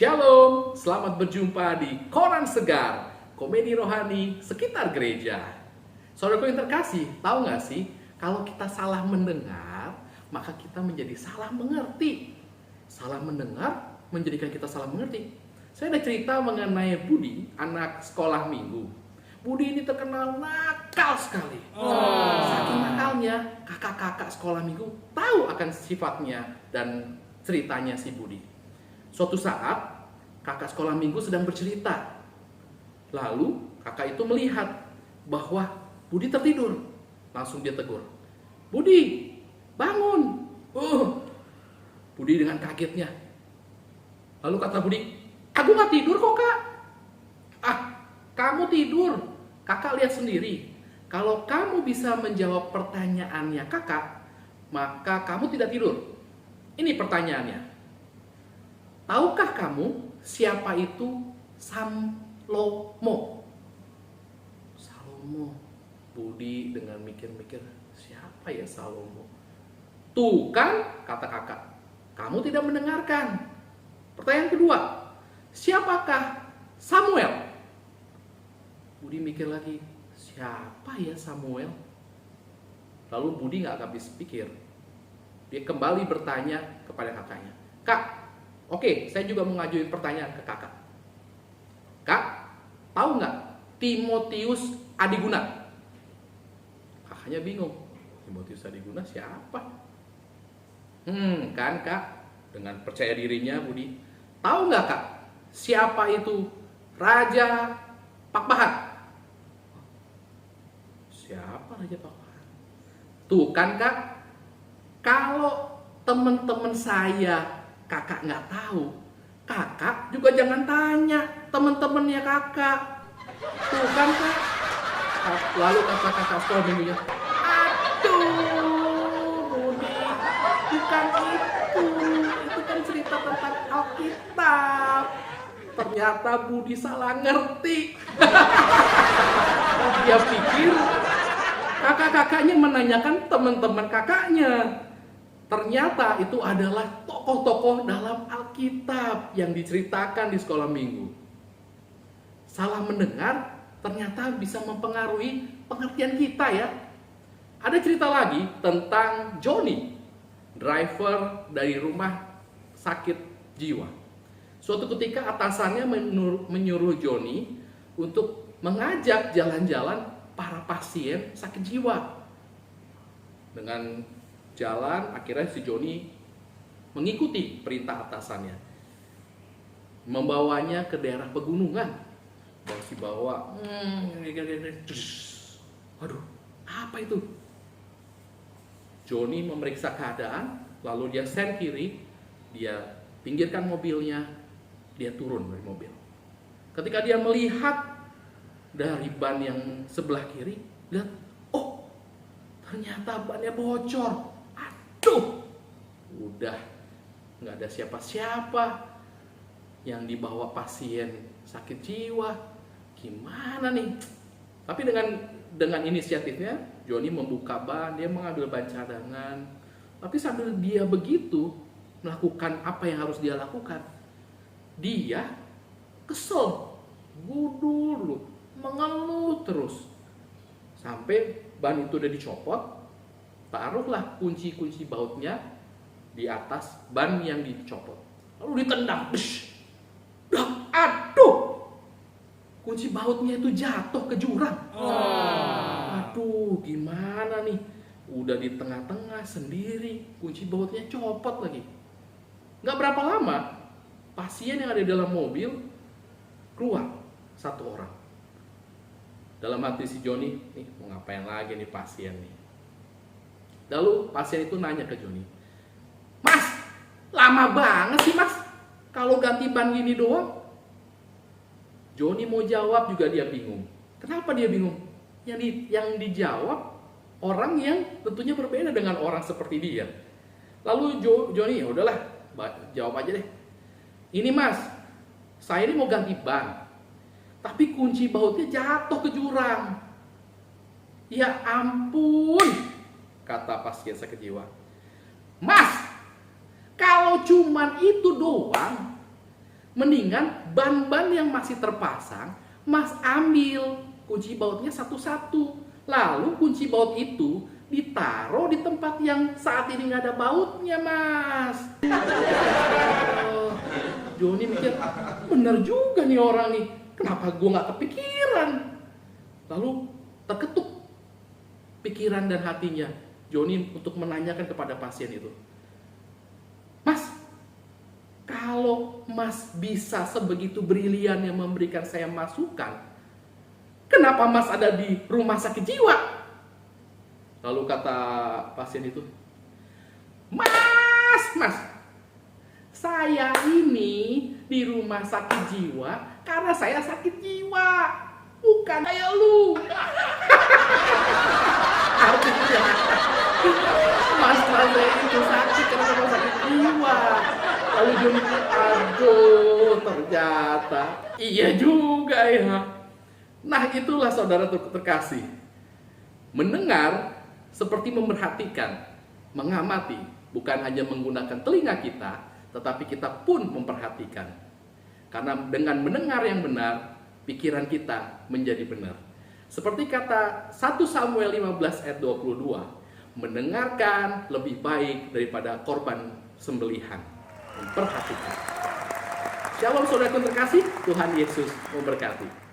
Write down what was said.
Shalom, selamat berjumpa di Koran Segar, komedi rohani sekitar gereja. Saudaraku yang terkasih, tahu nggak sih, kalau kita salah mendengar, maka kita menjadi salah mengerti. Salah mendengar menjadikan kita salah mengerti. Saya ada cerita mengenai Budi, anak sekolah minggu. Budi ini terkenal nakal sekali. Saking nakalnya, kakak-kakak sekolah minggu tahu akan sifatnya dan ceritanya si Budi. Suatu saat, kakak sekolah minggu sedang bercerita. Lalu, kakak itu melihat bahwa Budi tertidur. Langsung dia tegur. Budi, bangun. Budi dengan kagetnya. Lalu kata Budi, aku gak tidur kok kak. Kamu tidur. Kakak lihat sendiri. Kalau kamu bisa menjawab pertanyaannya kakak, maka kamu tidak tidur. Ini pertanyaannya. Tahukah kamu siapa itu Salomo? Salomo. Budi dengan mikir-mikir, siapa ya Salomo? Tuh kan, kata kakak, kamu tidak mendengarkan. Pertanyaan kedua, siapakah Samuel? Budi mikir lagi, siapa ya Samuel? Lalu Budi gak habis pikir. Dia kembali bertanya kepada kakaknya. Kak, oke, saya juga mau ngajuin pertanyaan ke kakak. Kak, tahu nggak Timotius Adiguna? Kakaknya bingung. Timotius Adiguna siapa? Kan kak, dengan percaya dirinya Budi. Tahu nggak kak, siapa itu Raja Pakpahan? Siapa Raja Pakpahan? Tuh kan kak, kalau teman-teman saya kakak nggak tahu, kakak juga jangan tanya teman-temannya kakak. Tuh kan kak. Lalu kata kakak sekolah minggunya, aduh Budi, bukan itu kan cerita tentang Alkitab. Ternyata Budi salah ngerti. Dia pikir kakak-kakaknya menanyakan teman-teman kakaknya. Ternyata itu adalah tokoh-tokoh dalam Alkitab yang diceritakan di sekolah minggu. Salah mendengar ternyata bisa mempengaruhi pengertian kita ya. Ada cerita lagi tentang Johnny, driver dari rumah sakit jiwa. Suatu ketika atasannya menyuruh Johnny untuk mengajak jalan-jalan para pasien sakit jiwa. Dengan jalan, akhirnya si Johnny mengikuti perintah atasannya, membawanya ke daerah pegunungan. Bawa waduh, apa itu? Johnny memeriksa keadaan, lalu dia sen kiri, dia pinggirkan mobilnya, dia turun dari mobil. Ketika dia melihat dari ban yang sebelah kiri, lihat, oh ternyata bannya bocor. Aduh, udah nggak ada siapa-siapa yang dibawa pasien sakit jiwa. Gimana nih? Tapi dengan inisiatifnya, Johnny membuka ban, dia mengambil ban cadangan. Tapi sambil dia begitu melakukan apa yang harus dia lakukan, dia kesel, gudul, mengeluh terus. Sampai ban itu udah dicopot, taruhlah kunci-kunci bautnya di atas ban yang dicopot. Lalu ditendang. Aduh, kunci bautnya itu jatuh ke jurang. Aduh, gimana nih? Udah di tengah-tengah sendiri, kunci bautnya copot lagi. Gak berapa lama, pasien yang ada di dalam mobil keluar satu orang. Dalam hati si Johnny, nih mau ngapain lagi nih pasien nih? Lalu pasien itu nanya ke Johnny, Mas, lama banget sih mas, kalau ganti ban gini doang. Johnny mau jawab juga dia bingung. Kenapa dia bingung? Yang dijawab orang yang tentunya berbeda dengan orang seperti dia. Lalu Johnny, ya udahlah, jawab aja deh. Ini mas, saya ini mau ganti ban, tapi kunci bautnya jatuh ke jurang. Ya ampun, kata pasien sakit jiwa. Mas, kalau cuman itu doang, Mendingan ban-ban yang masih terpasang, Mas ambil kunci bautnya satu-satu. Lalu kunci baut itu ditaruh di tempat yang saat ini nggak ada bautnya, Mas. Oh, Joni mikir, bener juga nih orang nih. Kenapa gue nggak kepikiran? Lalu terketuk pikiran dan hatinya Joni untuk menanyakan kepada pasien itu, Mas, kalau Mas bisa sebegitu briliannya memberikan saya masukan, kenapa Mas ada di rumah sakit jiwa? Lalu kata pasien itu, Mas, saya ini di rumah sakit jiwa karena saya sakit jiwa, bukan kayak lu. Artinya, Mas saya itu sakit karena saya sakit jiwa. Lalu dia mikir, aduh, ternyata iya juga ya. Nah, itulah saudara terkasih. Mendengar seperti memerhatikan, mengamati, bukan hanya menggunakan telinga kita, tetapi kita pun memperhatikan. Karena dengan mendengar yang benar, pikiran kita menjadi benar. Seperti kata 1 Samuel 15 ayat 22, mendengarkan lebih baik daripada korban sembelihan. Memperhatikan. Shalom saudara terkasih, Tuhan Yesus memberkati.